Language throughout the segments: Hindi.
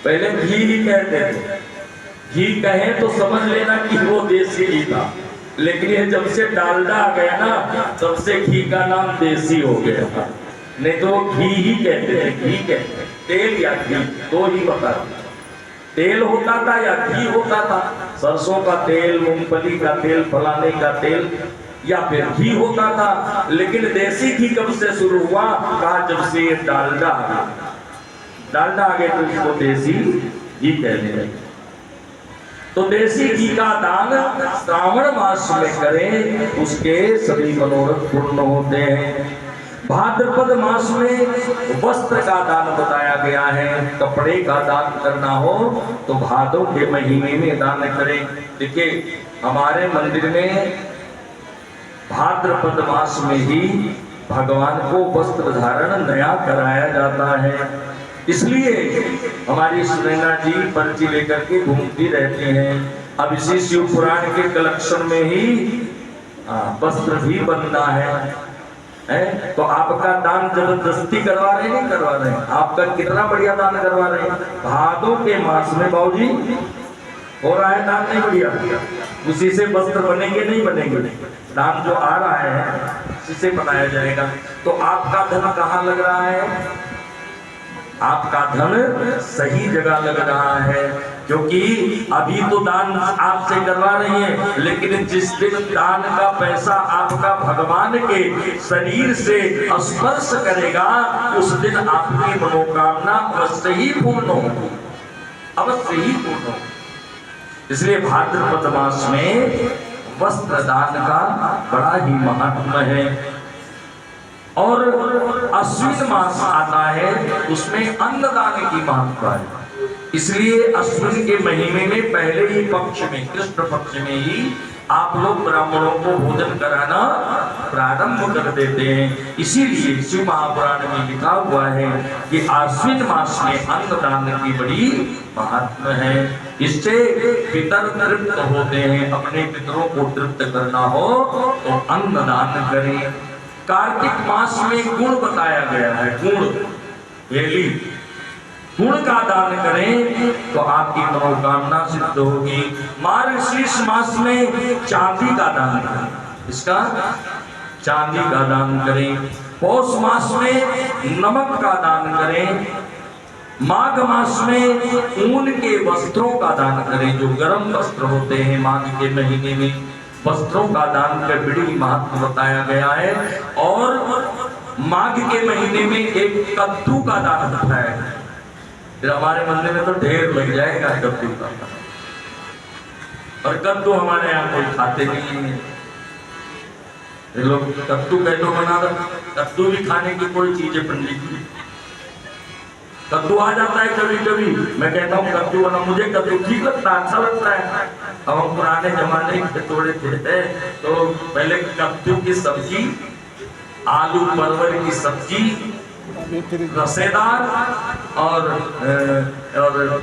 पहले घी ही कहते थे, घी कहें तो समझ लेना कि वो देसी घी था, लेकिन ये जब से डालडा आ गया ना तब से घी का नाम देसी हो गया था। नहीं तो वो घी ही कहते थे, घी कहते, तेल या घी तो ही बता, तेल होता था या घी होता था, सरसों का तेल, मूंगफली का तेल, फलाने का तेल, या फिर घी होता था। लेकिन देसी घी कब से शुरू हुआ? कहा जब से ये डालडा आ गया, डालडा आ गया तो इसको देसी घी कहने लगे। तो देसी घी का दान श्रावण मास में करें, उसके सभी मनोरथ पूर्ण होते हैं। भाद्रपद मास में वस्त्र का दान बताया गया है, कपड़े का दान करना हो तो भादों के महीने में दान करें। देखिए हमारे मंदिर में भाद्रपद मास में ही भगवान को वस्त्र धारण नया कराया जाता है, इसलिए हमारी सुनैना जी पर्ची लेकर के घूमती रहती हैं। अब इसी शिव पुराण के कलेक्शन में ही वस्त्र भी बनना है, तो आपका दान जबरदस्ती करवा रहे नहीं करवा रहे हैं, आपका कितना बढ़िया दान करवा रहे हैं। भादों के मास में बाबूजी हो रहा है दान, नहीं बढ़िया, उसी से वस्त्र बनेंगे नहीं बनेंगे, दान जो आ रहा है उसी से बनाया जाएगा। तो आपका धन कहाँ लग रहा है? आपका धन सही जगह लग रहा है, क्योंकि अभी तो दान आपसे करवा रही है, लेकिन जिस दिन दान का पैसा आपका भगवान के शरीर से स्पर्श करेगा उस दिन आपकी मनोकामना अवश्य ही पूर्ण होगी, अवश्य ही पूर्ण होगी। इसलिए भाद्रपद मास में वस्त्र दान का बड़ा ही महत्व है। और अश्विन मास आता है, उसमें अन्नदान की महत्व है, इसलिए अश्विन के महीने में पहले ही पक्ष में, कृष्ण पक्ष में ही आप लोग ब्राह्मणों को भोजन कराना प्रारंभ कर देते हैं। इसीलिए शिव महापुराण में लिखा हुआ है कि अश्विन मास में अन्नदान की बड़ी महत्व है। इससे पितर तृप्त होते हैं, अपने पितरों को तृप्त करना हो तो अन्नदान करें। कार्तिक मास में गुण बताया गया है, गुण वेली, गुण का दान करें तो आपकी मनोकामना सिद्ध होगी। मार्गशीर्ष मास में चांदी का दान करें, इसका चांदी का दान करें। पौष मास में नमक का दान करें। माघ मास में ऊन के वस्त्रों का दान करें, जो गर्म वस्त्र होते हैं माघ के महीने में वस्त्रों का दान का बड़ी महत्व बताया गया है। और माघ के महीने में एक कद्दू का दान बताया है। फिर हमारे मंदिर में तो ढेर लग जाएगा कद्दू का, और कद्दू हमारे यहाँ कोई खाते नहीं है, लोग कद्दू कैसे बना दो, कद्दू भी खाने की कोई चीज है पंडित जी। कद्दू आ जाता है कभी कभी, मैं कहता हूँ कद्दू बना, मुझे कद्दू ठीक लगता है, अच्छा लगता है। अब हम पुराने जमाने के थोड़े थे तो पहले कद्दू की सब्जी, आलू परवल की सब्जी, रसेदार और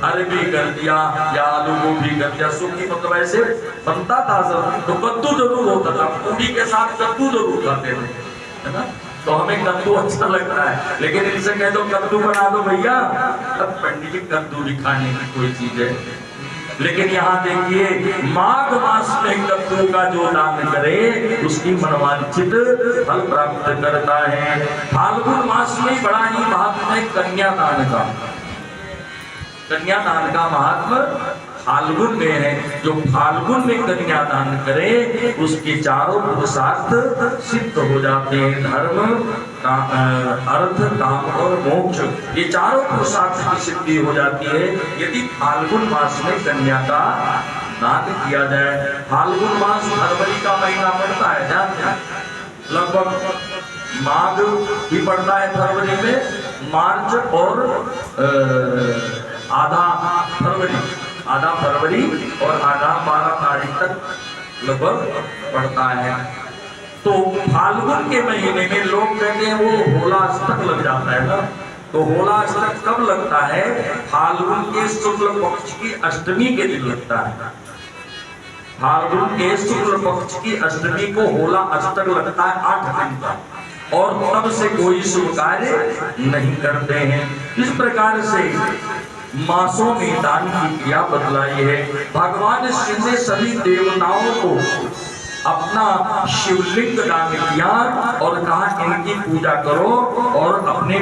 अरबी कर दिया या आलू गोभी कर दिया, सूखी मतलब ऐसे बनता था सब। तो कद्दू जरूर होता था, पूरी के साथ कद्दू जरूर खाते थे, है ना। तो हमें कद्दू अच्छा लगता है, लेकिन इनसे कह दो कद्दू बना दो भैया, तब पंडित जी कद्दू भी खाने की कोई चीज है। लेकिन यहाँ देखिए माघ मास में कद्दू का जो दान करे उसकी मनवांछित फल प्राप्त करता है। फाल्गुन मास में बड़ा ही महत्व है कन्यादान का, कन्यादान का महत्व फाल्गुन में है। जो फाल्गुन में कन्यादान करे उसके चारों पुरुषार्थ सिद्ध हो जाते हैं, धर्म, अर्थ, काम और मोक्ष, ये चारों पुरुषार्थ की सिद्धि हो जाती है यदि फाल्गुन मास में कन्या का दान किया जाए। फाल्गुन मास फरवरी का महीना पड़ता है, जानते हैं, लगभग माघ भी पड़ता है फरवरी में, मार्च और आधा फरवरी और आधा 12 तारीख तक लगभग पड़ता है। तो फाल्गुन के महीने में लोग कहते हैं वो होला अष्टक लग जाता है ना, तो होला अष्टक कब लगता है? फाल्गुन के शुक्ल पक्ष की अष्टमी के दिन लगता है। फाल्गुन के शुक्ल पक्ष की अष्टमी को होला अष्टक लगता है 8 दिन का, और तब से कोई शुभ कार्य नहीं करते हैं। इस प्रकार से मासों में दान की क्रिया बतलाई है। भगवान शिव ने सभी देवताओं को अपना शिवलिंग दान किया और कहा इनकी पूजा करो और अपने